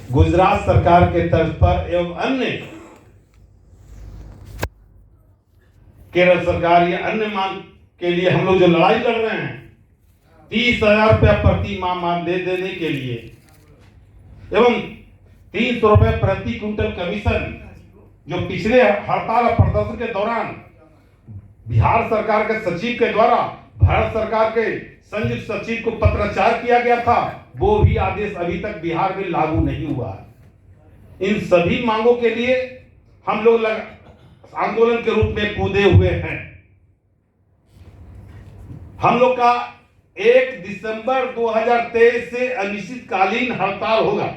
गुजरात सरकार के तर्ज पर एवं अन्य केरल सरकार या अन्य मांग के लिए हम लोग जो लड़ाई लड़ रहे हैं 30,000 रुपया प्रति माह दे देने के लिए एवं 300 रुपये प्रति क्विंटल कमीशन जो पिछले हड़ताल और प्रदर्शन के दौरान बिहार सरकार के सचिव के द्वारा भारत सरकार के संयुक्त सचिव को पत्राचार किया गया था, वो भी आदेश अभी तक बिहार में लागू नहीं हुआ। इन सभी मांगों के लिए हम लोग आंदोलन के रूप में कूदे हुए हैं। हम लोग का 1 दिसंबर 2023 से अनिश्चितकालीन हड़ताल होगा।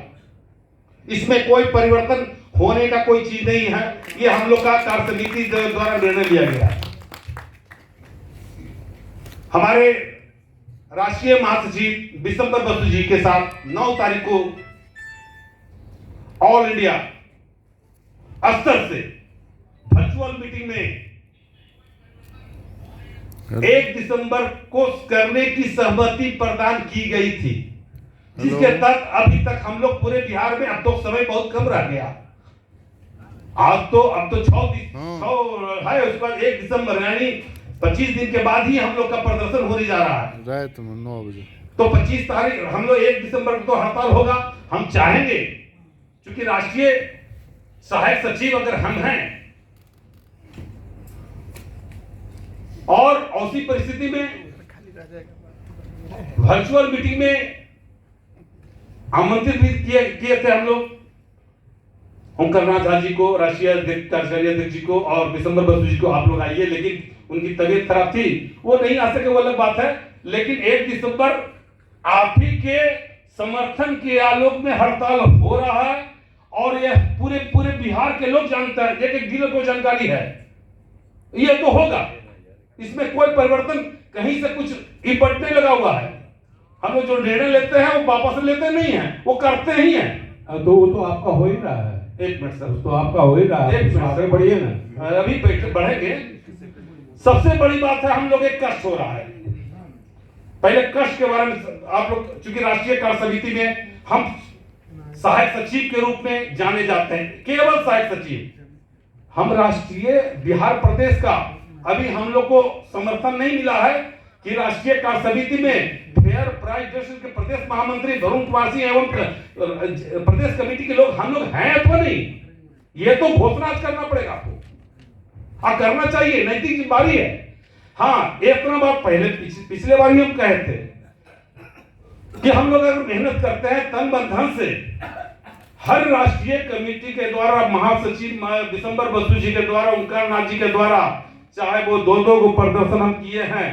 इसमें कोई परिवर्तन होने का कोई चीज नहीं है। ये हम लोग का कार्य समिति द्वारा निर्णय लिया गया है। हमारे राष्ट्रीय महासचिव बिशंबर बसु जी के साथ 9 तारीख को ऑल इंडिया स्तर से वर्चुअल मीटिंग में 1 दिसंबर को करने की सहमति प्रदान की गई थी, जिसके तहत अभी तक हम लोग पूरे बिहार में, अब तो समय बहुत कम रह गया, अब तो 6 है, उसके बाद 1 दिसंबर यानी 25 दिन के बाद ही हम लोग का प्रदर्शन होने जा रहा है। रात में 9 बजे तो 25 तारीख हम लोग 1 दिसंबर को तो हड़ताल होगा। हम चाहेंगे, क्योंकि राष्ट्रीय सहायक सचिव अगर हम हैं और उसी परिस्थिति में वर्चुअल मीटिंग में आमंत्रित भी किए थे हम लोग ओंकार नाथ झा जी को, राष्ट्रीय कार्यकारी अध्यक्ष जी को और बिशंबर बसु जी को, आप लोग आइए, लेकिन उनकी तबीयत खराब थी, वो नहीं आ सके, वो अलग बात है। लेकिन 1 दिसंबर आप ही के समर्थन के आलोक में हड़ताल हो रहा है और यह पूरे बिहार के लोग जानते हैं, एक डीलर को जानकारी है, यह तो होगा। इसमें कोई परिवर्तन कहीं से कुछ इम्पट नहीं लगा हुआ है। हम लोग जो निर्णय लेते हैं वो वापस लेते नहीं है, वो करते ही हैं। तो वो तो आपका हो ही रहा है। 1 मिनट सर, तो आपका हो ही रहा है, आगे बढ़िए ना। अभी बढ़ेंगे। सबसे बड़ी बात है, हम लोग एक कष्ट हो रहा है। पहले कष्ट के बारे में आप लोग, चूंकि राष्ट्रीय कार्य समिति में हम सहायक सचिव के रूप में जाने जाते हैं, केवल सहायक सचिव। हम राष्ट्रीय बिहार प्रदेश का अभी हम लोग को समर्थन नहीं मिला है कि राष्ट्रीय कार्य समिति में फेयर प्राइस डिस्ट्रीब्यूशन के प्रदेश महामंत्री वरुण कुमार सिंह एवं प्रदेश कमेटी के लोग हम लोग हैं अथवा नहीं, ये तो घोषणा करना पड़ेगा आपको, करना चाहिए, नैतिक जिम्मेदारी है। हाँ, इतना बात पहले पिछले बार ही हम कहे थे कि हम लोग अगर मेहनत करते हैं तन मन धन से, हर राष्ट्रीय कमेटी के द्वारा, महासचिव बिशंबर बसु जी के द्वारा, ओंकार नाथ जी के द्वारा, चाहे वो 2-2 को प्रदर्शन हम किए हैं,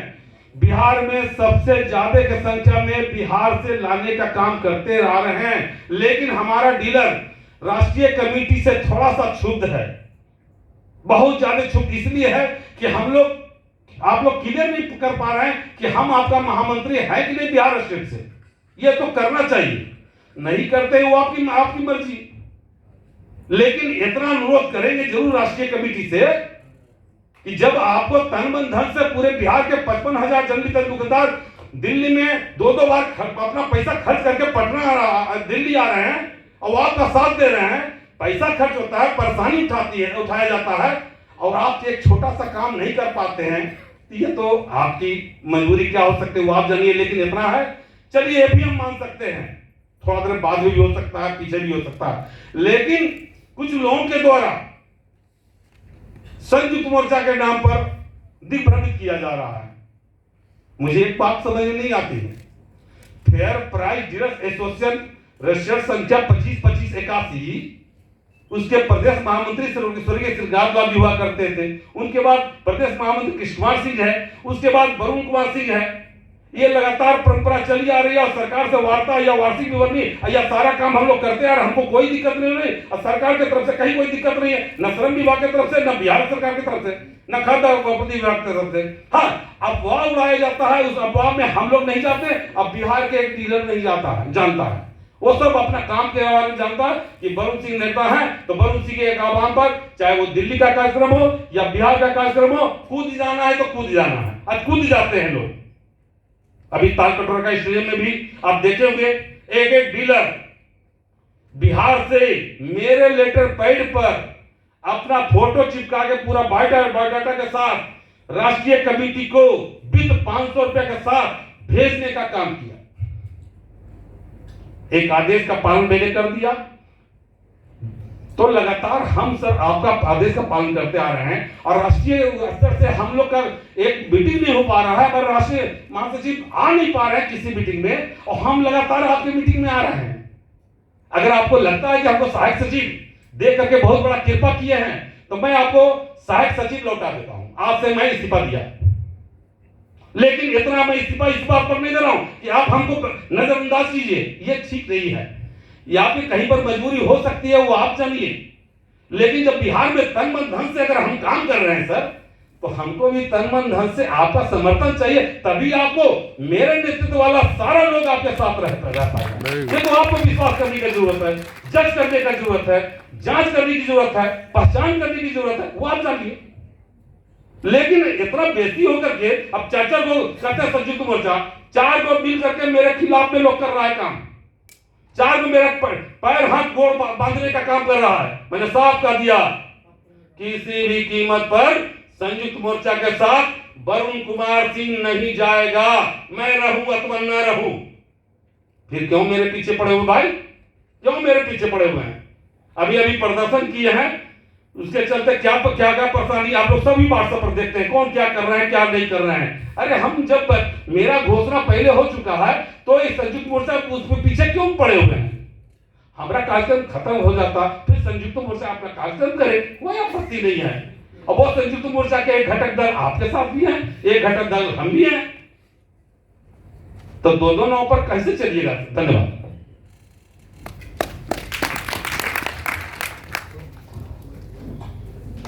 बिहार में सबसे ज्यादा की संख्या में बिहार से लाने का काम करते आ रहे हैं। लेकिन हमारा डीलर राष्ट्रीय कमेटी से थोड़ा सा क्षुब्ध है, बहुत ज्यादा क्षुब्ध इसलिए है कि हम लोग, आप लोग क्लियर नहीं कर पा रहे हैं कि हम आपका महामंत्री है कि नहीं बिहार स्टेट से। ये तो करना चाहिए, नहीं करते वो आपकी मर्जी, लेकिन इतना अनुरोध करेंगे जरूर राष्ट्रीय कमेटी से कि जब आपको तन मन धन से पूरे बिहार के 55,000 जनवितरण दुकानदार दिल्ली में 2-2 बार अपना पैसा खर्च करके पटना दिल्ली आ रहे हैं और आपका साथ दे रहे हैं, पैसा खर्च होता है, परेशानी उठाया जाता है और आप एक छोटा सा काम नहीं कर पाते हैं, ये तो आपकी मजबूरी क्या हो सकती है वो आप जानिए। लेकिन इतना है, चलिए ये भी हम मान सकते हैं, थोड़ा देर बाद भी हो सकता है, पीछे भी हो सकता है, लेकिन कुछ लोगों के द्वारा संयुक्त मोर्चा के नाम पर दिग्भ्रमित किया जा रहा है। मुझे एक बात समझ में नहीं आती है, fair price dealers association registered संख्या 2581, उसके प्रदेश महामंत्री स्वर्गीय श्रीगाद हुआ करते थे, उनके बाद प्रदेश महामंत्री कृष्ण कुमार सिंह है, उसके बाद वरुण कुमार सिंह है। ये लगातार परंपरा चली आ रही है और सरकार से वार्ता या वार्षिक विवरणी या सारा काम हम लोग करते आ रहे हैं, हमको कोई दिक्कत नहीं है और सरकार की तरफ से कहीं कोई दिक्कत नहीं है, न श्रम विभाग की तरफ से, न बिहार सरकार की तरफ से, न खाद्य आपूर्ति विभाग की तरफ से। हाँ, अफवाह उड़ाया जाता है, उस अफवाह में हम लोग नहीं जाते। अब बिहार के एक डीलर नहीं जानता है, वो सब अपना काम के बारे में जानता है कि वरुण सिंह नेता है तो वरुण सिंह के एक आह्वान पर, चाहे वो दिल्ली का कार्यक्रम हो या बिहार का कार्यक्रम हो, कूद जाना है तो कूद जाना है, आज कूद जाते हैं लोग। अभी तालकटोरा का स्टेडियम में भी आप देखे होंगे, एक डीलर बिहार से मेरे लेटर पैड पर अपना फोटो चिपका के पूरा बायोडाटा के साथ राष्ट्रीय कमेटी को वित्त 500 रुपए के साथ भेजने का काम किया। एक आदेश का पालन मैंने कर दिया, तो लगातार हम सर आपका आदेश का पालन करते आ रहे हैं और राष्ट्रीय स्तर से हम लोग का एक मीटिंग नहीं हो पा रहा है, पर राष्ट्रीय महासचिव आ नहीं पा रहे हैं किसी मीटिंग में, और हम लगातार आपकी मीटिंग में आ रहे हैं। अगर आपको लगता है कि हमको सहायक सचिव दे करके बहुत बड़ा कृपा किए हैं, तो मैं आपको सहायक सचिव लौटा देता हूं। आज से मैं इस्तीफा दिया, लेकिन इतना मैं इस्तीफा इस बात पर नहीं दे रहा हूं कि आप हमको नजरअंदाज कीजिए, ये ठीक नहीं है। या फिर कहीं पर मजबूरी हो सकती है, वो आप जानिए, लेकिन जब बिहार में तन मन धन से अगर हम काम कर रहे हैं सर, तो हमको भी तन मन धन से आपका समर्थन चाहिए, तभी आपको मेरे नेतृत्व वाला सारा लोग आपके साथ रह पाएगा। देखो, आपको विश्वास करने की जरूरत है, जज करने की जरूरत है, जांच करने की जरूरत है, पहचान करने की जरूरत है, वो आप जानिए। लेकिन इतना बेइज्जती होकर के अब चर्चा को करते हैं संयुक्त मोर्चा, 4 को मिल करके मेरे खिलाफ में लोग कर रहा है काम, 4 को मेरा पैर हाथ गोड़ बांधने का काम कर रहा है। मैंने साफ कह दिया, किसी भी कीमत पर संयुक्त मोर्चा के साथ वरुण कुमार सिंह नहीं जाएगा। मैं रहूं अथवा न रहूं। फिर क्यों मेरे पीछे पड़े हुए भाई, क्यों मेरे पीछे पड़े हुए हैं? अभी प्रदर्शन किए हैं, उसके चलते क्या परेशानी आप लोग सभी व्हाट्सएप पर देखते हैं, कौन क्या कर रहे हैं क्या नहीं कर रहे हैं। अरे हम जब मेरा घोषणा पहले हो चुका है, तो इस संयुक्त मोर्चा उसके पीछे क्यों पड़े हुए हैं? हमारा कार्यक्रम खत्म हो जाता, फिर संयुक्त मोर्चा अपना कार्यक्रम करे, कोई आपत्ति नहीं है। और वो संयुक्त मोर्चा के एक घटक दल आपके साथ भी है, एक घटक दल हम भी हैं, तो दोनों नाव पर कैसे चलिएगा? धन्यवाद।